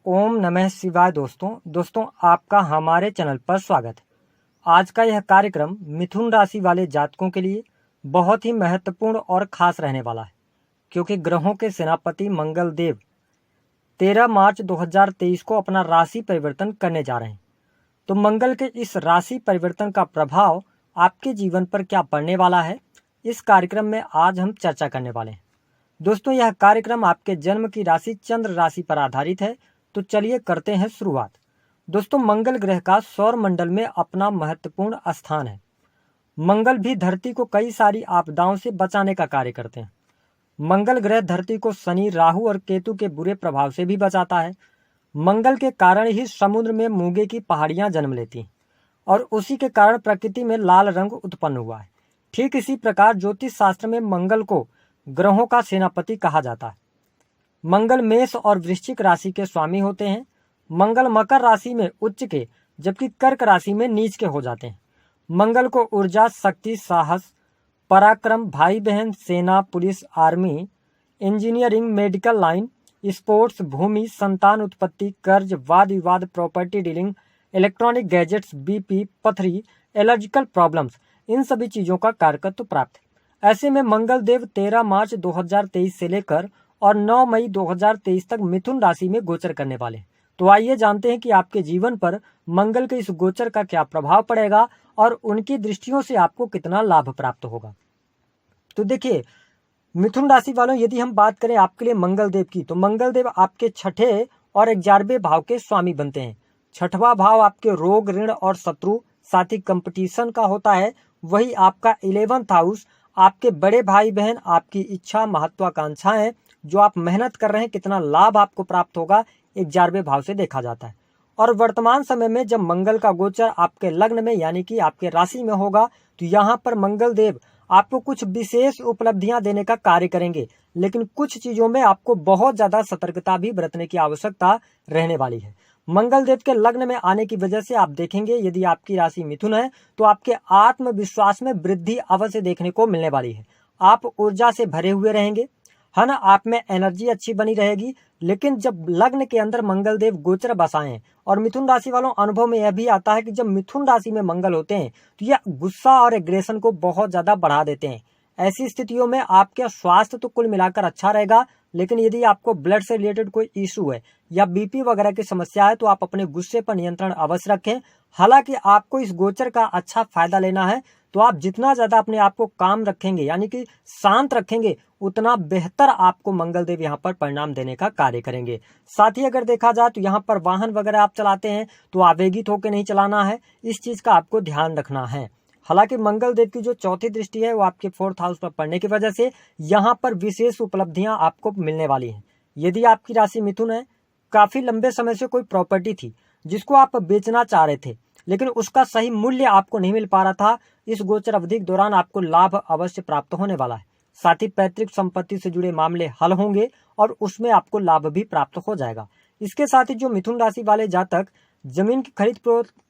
ओम नमः शिवाय। दोस्तों आपका हमारे चैनल पर स्वागत है। आज का यह कार्यक्रम मिथुन राशि वाले जातकों के लिए बहुत ही महत्वपूर्ण और खास रहने वाला है, क्योंकि ग्रहों के सेनापति मंगल देव 13 मार्च 2023 को अपना राशि परिवर्तन करने जा रहे हैं। तो मंगल के इस राशि परिवर्तन का प्रभाव आपके जीवन पर क्या पड़ने वाला है, इस कार्यक्रम में आज हम चर्चा करने वाले हैं। दोस्तों, यह कार्यक्रम आपके जन्म की राशि चंद्र राशि पर आधारित है। तो चलिए करते हैं शुरुआत। दोस्तों, मंगल ग्रह का सौर मंडल में अपना महत्वपूर्ण स्थान है। मंगल भी धरती को कई सारी आपदाओं से बचाने का कार्य करते हैं। मंगल ग्रह धरती को शनि, राहु और केतु के बुरे प्रभाव से भी बचाता है। मंगल के कारण ही समुद्र में मूंगे की पहाड़ियां जन्म लेती हैं और उसी के कारण प्रकृति में लाल रंग उत्पन्न हुआ है। ठीक इसी प्रकार ज्योतिष शास्त्र में मंगल को ग्रहों का सेनापति कहा जाता है। मंगल मेष और वृश्चिक राशि के स्वामी होते हैं। मंगल मकर राशि में उच्च के, जबकि कर्क राशि में नीच के हो जाते हैं। मंगल को ऊर्जा, शक्ति, साहस, पराक्रम, भाई बहन, सेना, police, army, engineering, medical line, sports, भूमि, संतान उत्पत्ति, कर्ज, वाद विवाद, property dealing, electronic gadgets, BP, पथरी, एलर्जिकल प्रॉब्लम्स, इन सभी चीजों का कारकत्व प्राप्त है। ऐसे में मंगल देव 13 मार्च 2023 से लेकर और 9 मई 2023 तक मिथुन राशि में गोचर करने वाले हैं। तो आइए जानते हैं कि आपके जीवन पर मंगल के इस गोचर का क्या प्रभाव पड़ेगा और उनकी दृष्टियों से आपको कितना लाभ प्राप्त होगा। तो देखिए, मिथुन राशि वालों, यदि हम बात करें आपके लिए मंगल देव की, तो मंगल देव आपके छठे और 11वें भाव के स्वामी बनते हैं। छठवां भाव आपके रोग, ऋण और शत्रु, साथ ही कंपटीशन का होता है। वही आपका 11th हाउस आपके बड़े भाई बहन, आपकी इच्छा, महत्वाकांक्षाएं, जो आप मेहनत कर रहे हैं, कितना लाभ आपको प्राप्त होगा, 11वें भाव से देखा जाता है। और वर्तमान समय में जब मंगल का गोचर आपके लग्न में यानी कि आपके राशि में होगा, तो यहाँ पर मंगल देव आपको कुछ विशेष उपलब्धियां देने का कार्य करेंगे, लेकिन कुछ चीजों में आपको बहुत ज्यादा सतर्कता भी बरतने की आवश्यकता रहने वाली है। मंगल देव के लग्न में आने की वजह से आप देखेंगे, यदि आपकी राशि मिथुन है तो आपके आत्मविश्वास में वृद्धि अवश्य देखने को मिलने वाली है। आप ऊर्जा से भरे हुए रहेंगे, है ना, आप में एनर्जी अच्छी बनी रहेगी। लेकिन जब लग्न के अंदर मंगल देव गोचर बसाएं, और मिथुन राशि वालों, अनुभव में यह भी आता है कि जब मिथुन राशि में मंगल होते हैं तो यह गुस्सा और एग्रेशन को बहुत ज्यादा बढ़ा देते हैं। ऐसी स्थितियों में आपका स्वास्थ्य तो कुल मिलाकर अच्छा रहेगा, लेकिन यदि आपको ब्लड से रिलेटेड कोई इशू है या बीपी वगैरह की समस्या है तो आप अपने गुस्से पर नियंत्रण अवश्य रखें। हालांकि आपको इस गोचर का अच्छा फायदा लेना है, तो आप जितना ज्यादा अपने आप को काम रखेंगे यानी कि शांत रखेंगे, उतना बेहतर आपको मंगल देव यहाँ पर परिणाम देने का कार्य करेंगे। साथ ही अगर देखा जाए तो यहाँ पर वाहन वगैरह आप चलाते हैं तो आवेगित होकर नहीं चलाना है, इस चीज का आपको ध्यान रखना है। हालांकि मंगल देव की जो चौथी दृष्टि है वो आपके 4th हाउस पर पड़ने की वजह से यहाँ पर विशेष उपलब्धियां आपको मिलने वाली हैं। यदि आपकी राशि मिथुन है, काफी लंबे समय से कोई प्रॉपर्टी थी जिसको आप बेचना चाह रहे थे, लेकिन उसका सही मूल्य आपको नहीं मिल पा रहा था, इस गोचर अवधि के दौरान आपको लाभ अवश्य प्राप्त होने वाला है। साथ ही पैतृक संपत्ति से जुड़े मामले हल होंगे और उसमें आपको लाभ भी प्राप्त हो जाएगा। इसके साथ ही जो मिथुन राशि वाले जातक जमीन की खरीद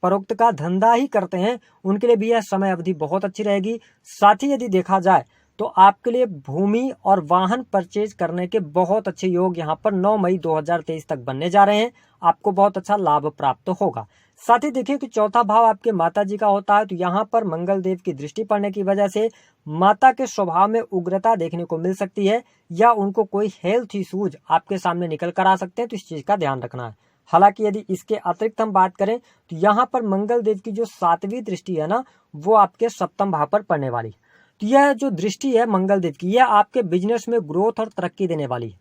फरोख्त का धंधा ही करते हैं, उनके लिए भी यह समय अवधि बहुत अच्छी रहेगी। साथ ही यदि देखा जाए तो आपके लिए भूमि और वाहन परचेज करने के बहुत अच्छे योग यहाँ पर 9 मई 2023 तक बनने जा रहे हैं। आपको बहुत अच्छा लाभ प्राप्त होगा। साथ ही देखिए कि चौथा भाव आपके माता जी का होता है, तो यहाँ पर मंगल देव की दृष्टि पड़ने की वजह से माता के स्वभाव में उग्रता देखने को मिल सकती है, या उनको कोई हेल्थ इश्यूज आपके सामने निकल कर आ सकते हैं, तो इस चीज का ध्यान रखना है। हालांकि यदि इसके अतिरिक्त हम बात करें तो यहाँ पर मंगल देव की जो 7वीं दृष्टि है ना, वो आपके 7th भाव पर पड़ने वाली। तो यह जो दृष्टि है मंगल देव की, यह आपके बिजनेस में ग्रोथ और तरक्की देने वाली है।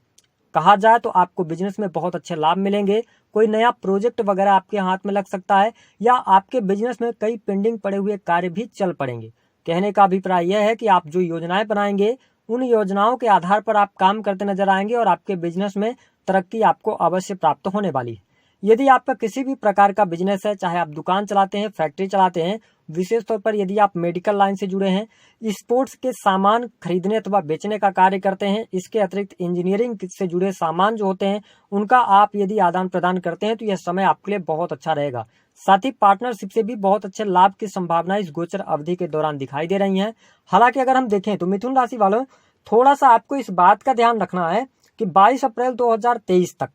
कहा जाए तो आपको बिजनेस में बहुत अच्छे लाभ मिलेंगे। कोई नया प्रोजेक्ट वगैरह आपके हाथ में लग सकता है, या आपके बिजनेस में कई पेंडिंग पड़े हुए कार्य भी चल पड़ेंगे। कहने का अभिप्राय यह है कि आप जो योजनाएं बनाएंगे, उन योजनाओं के आधार पर आप काम करते नजर आएंगे और आपके बिजनेस में तरक्की आपको अवश्य प्राप्त होने वाली है। यदि आपका किसी भी प्रकार का बिजनेस है, चाहे आप दुकान चलाते हैं, फैक्ट्री चलाते हैं, विशेष तौर पर यदि आप मेडिकल लाइन से जुड़े हैं, स्पोर्ट्स के सामान खरीदने अथवा बेचने का कार्य करते हैं, इसके अतिरिक्त इंजीनियरिंग से जुड़े सामान जो होते हैं उनका आप यदि आदान प्रदान करते हैं, तो यह समय आपके लिए बहुत अच्छा रहेगा। साथ ही पार्टनरशिप से भी बहुत अच्छे लाभ की संभावना इस गोचर अवधि के दौरान दिखाई दे रही है। हालांकि अगर हम देखें तो मिथुन राशि वालों, थोड़ा सा आपको इस बात का ध्यान रखना है कि 22 अप्रैल 2023 तक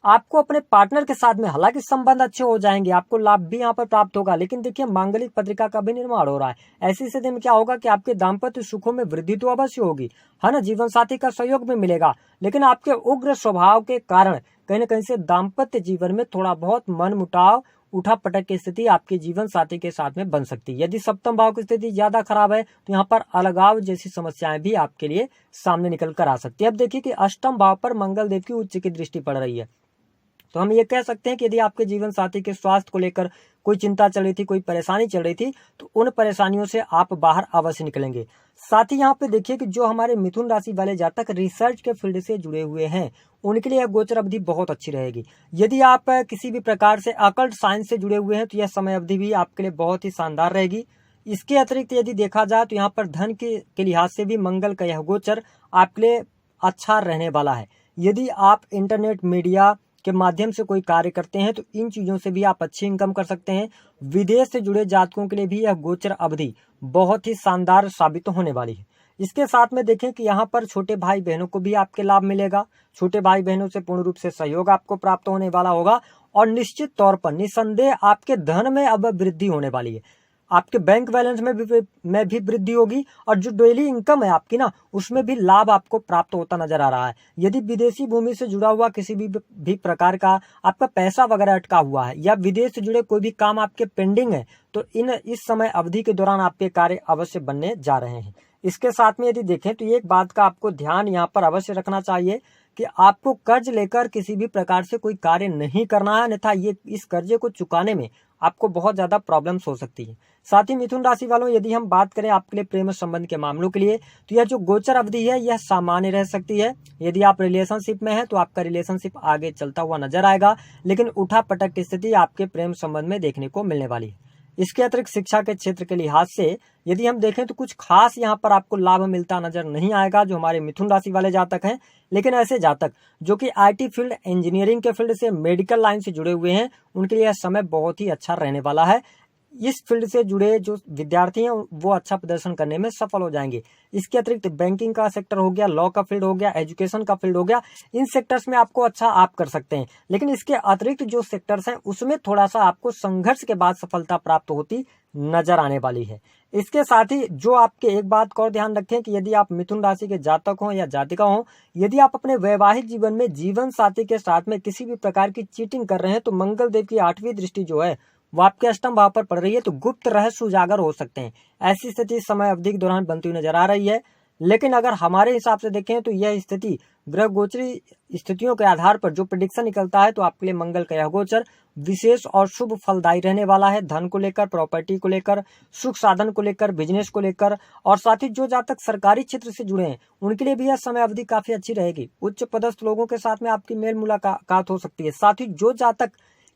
आपको अपने पार्टनर के साथ में हालांकि संबंध अच्छे हो जाएंगे, आपको लाभ भी यहाँ पर प्राप्त होगा, लेकिन देखिए मांगलिक पत्रिका का भी निर्माण हो रहा है। ऐसी स्थिति में क्या होगा कि आपके दाम्पत्य सुखों में वृद्धि तो अवश्य होगी, है ना, जीवन साथी का सहयोग भी मिलेगा, लेकिन आपके उग्र स्वभाव के कारण कहीं न कहीं से दाम्पत्य जीवन में थोड़ा बहुत मनमुटाव, उठा पटक की स्थिति आपके जीवन साथी के साथ में बन सकती है। यदि सप्तम भाव की स्थिति ज्यादा खराब है तो यहाँ पर अलगाव जैसी समस्याएं भी आपके लिए सामने निकल कर आ सकती है। अब देखिए कि अष्टम भाव पर मंगल देव की उच्च की दृष्टि पड़ रही है, तो हम ये कह सकते हैं कि यदि आपके जीवन साथी के स्वास्थ्य को लेकर कोई चिंता चल रही थी, कोई परेशानी चल रही थी, तो उन परेशानियों से आप बाहर अवश्य निकलेंगे। साथ ही यहाँ पे देखिए कि जो हमारे मिथुन राशि वाले जातक रिसर्च के फील्ड से जुड़े हुए हैं, उनके लिए यह गोचर अवधि बहुत अच्छी रहेगी। यदि आप किसी भी प्रकार से अकल्ट साइंस से जुड़े हुए हैं तो यह समय अवधि भी आपके लिए बहुत ही शानदार रहेगी। इसके अतिरिक्त यदि देखा जाए तो यहाँ पर धन के लिहाज से भी मंगल का यह गोचर आपके लिए अच्छा रहने वाला है। यदि आप इंटरनेट मीडिया के माध्यम से कोई कार्य करते हैं तो इन चीजों से भी आप अच्छी इनकम कर सकते हैं। विदेश से जुड़े जातकों के लिए भी यह गोचर अवधि बहुत ही शानदार साबित होने वाली है। इसके साथ में देखें कि यहाँ पर छोटे भाई बहनों को भी आपके लाभ मिलेगा, छोटे भाई बहनों से पूर्ण रूप से सहयोग आपको प्राप्त होने वाला होगा और निश्चित तौर पर निसंदेह आपके धन में अब वृद्धि होने वाली है। आपके बैंक बैलेंस में भी वृद्धि होगी और जो डेली इनकम है आपकी ना, उसमें भी लाभ आपको प्राप्त होता नजर आ रहा है। यदि विदेशी भूमि से जुड़ा हुआ किसी भी प्रकार का आपका पैसा वगैरह अटका हुआ है या विदेश से जुड़े कोई भी काम आपके पेंडिंग है, तो इस समय अवधि के दौरान आपके कार्य अवश्य बनने जा रहे हैं। इसके साथ में यदि देखें तो एक बात का आपको ध्यान यहाँ पर अवश्य रखना चाहिए कि आपको कर्ज लेकर किसी भी प्रकार से कोई कार्य नहीं करना है, अन्यथा इस कर्जे को चुकाने में आपको बहुत ज्यादा प्रॉब्लम्स हो सकती है। साथ ही मिथुन राशि वालों, यदि हम बात करें आपके लिए प्रेम संबंध के मामलों के लिए, तो यह जो गोचर अवधि है यह सामान्य रह सकती है। यदि आप रिलेशनशिप में हैं तो आपका रिलेशनशिप आगे चलता हुआ नजर आएगा, लेकिन उठा पटक की स्थिति आपके प्रेम संबंध में देखने को मिलने वाली है। इसके अतिरिक्त शिक्षा के क्षेत्र के लिहाज से यदि हम देखें तो कुछ खास यहाँ पर आपको लाभ मिलता नजर नहीं आएगा जो हमारे मिथुन राशि वाले जातक हैं, लेकिन ऐसे जातक जो कि आईटी फील्ड, इंजीनियरिंग के फील्ड से, मेडिकल लाइन से जुड़े हुए हैं, उनके लिए यह समय बहुत ही अच्छा रहने वाला है। इस फील्ड से जुड़े जो विद्यार्थी हैं वो अच्छा प्रदर्शन करने में सफल हो जाएंगे। इसके अतिरिक्त बैंकिंग का सेक्टर हो गया, लॉ का फील्ड हो गया, एजुकेशन का फील्ड हो गया, इन सेक्टर्स में आपको अच्छा आप कर सकते हैं। लेकिन इसके अतिरिक्त जो सेक्टर्स हैं उसमें थोड़ा सा आपको संघर्ष के बाद सफलता प्राप्त होती नजर आने वाली है। इसके साथ ही जो आपके एक बात को और ध्यान रखें कि यदि आप मिथुन राशि के जातक हो या जातिका हो, यदि आप अपने वैवाहिक जीवन में जीवन साथी के साथ में किसी भी प्रकार की चीटिंग कर रहे हैं तो मंगल देव की 8वीं दृष्टि जो है वो आपके अष्टम भाव पर पड़ रही है, तो गुप्त रहस्य उजागर हो सकते हैं। ऐसी स्थिति समय अवधि के दौरान बनती हुई नजर आ रही है। लेकिन अगर हमारे हिसाब से देखें तो यह स्थिति ग्रह गोचरी स्थितियों के आधार पर जो प्रेडिक्शन निकलता है तो आपके लिए मंगल का यह गोचर विशेष और शुभ फलदायी रहने वाला है। धन को लेकर, प्रॉपर्टी को लेकर, सुख साधन को लेकर, बिजनेस को लेकर, और साथ ही जो जातक सरकारी क्षेत्र से जुड़े हैं उनके लिए भी यह समय अवधि काफी अच्छी रहेगी। उच्च पदस्थ लोगों के साथ में आपकी मेल मुलाकात हो सकती है। साथ ही जो जातक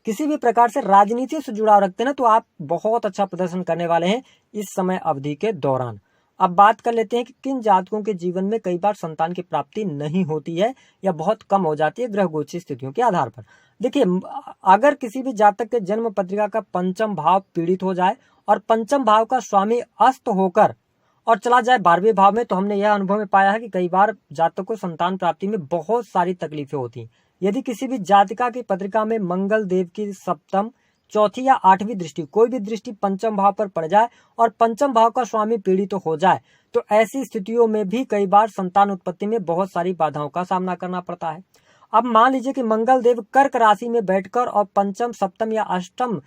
किसी भी प्रकार से राजनीति से जुड़ाव रखते हैं ना, तो आप बहुत अच्छा प्रदर्शन करने वाले हैं इस समय अवधि के दौरान। अब बात कर लेते हैं कि किन जातकों के जीवन में कई बार संतान की प्राप्ति नहीं होती है या बहुत कम हो जाती है ग्रह गोचरी स्थितियों के आधार पर। देखिए, अगर किसी भी जातक के जन्म पत्रिका का पंचम भाव पीड़ित हो जाए और पंचम भाव का स्वामी अस्त होकर और चला जाए 12वें भाव में, तो हमने यह अनुभव में पाया है कि कई बार जातक को संतान प्राप्ति में बहुत सारी तकलीफें होती हैं। यदि किसी भी जातिका की पत्रिका में मंगल देव की सप्तम, चौथी या 8वीं दृष्टि, कोई भी दृष्टि पंचम भाव पर पड़ जाए और पंचम भाव का स्वामी पीड़ित तो हो जाए, तो ऐसी स्थितियों में भी कई बार संतान उत्पत्ति में बहुत सारी बाधाओं का सामना करना पड़ता है। अब मान लीजिए कि मंगल देव कर्क राशि में बैठकर और पंचम, सप्तम या अष्टम,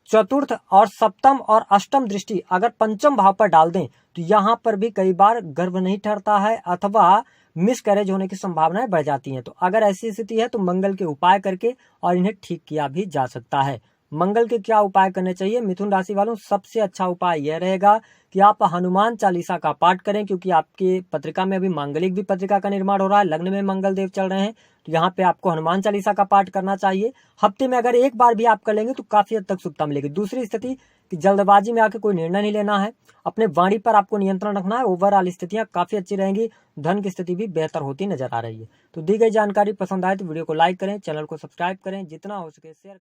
चतुर्थ और सप्तम और अष्टम दृष्टि अगर पंचम भाव पर डाल दें तो यहाँ पर भी कई बार गर्भ नहीं ठहरता है अथवा मिसकैरेज होने की संभावनाएं बढ़ जाती हैं। तो अगर ऐसी स्थिति है तो मंगल के उपाय करके और इन्हें ठीक किया भी जा सकता है। मंगल के क्या उपाय करने चाहिए मिथुन राशि वालों? सबसे अच्छा उपाय यह रहेगा कि आप हनुमान चालीसा का पाठ करें, क्योंकि आपकी पत्रिका में अभी मांगलिक भी पत्रिका का निर्माण हो रहा है, लग्न में मंगल देव चल रहे हैं, तो यहाँ पे आपको हनुमान चालीसा का पाठ करना चाहिए। हफ्ते में अगर एक बार भी आप कर लेंगे तो काफी हद तक शुभता मिलेगी। दूसरी स्थिति कि जल्दबाजी में आके कोई निर्णय नहीं लेना है, अपने वाणी पर आपको नियंत्रण रखना है। ओवरऑल स्थितियां काफी अच्छी रहेंगी, धन की स्थिति भी बेहतर होती नजर आ रही है। तो दी गई जानकारी पसंद आए तो वीडियो को लाइक करें, चैनल को सब्सक्राइब करें, जितना हो सके शेयर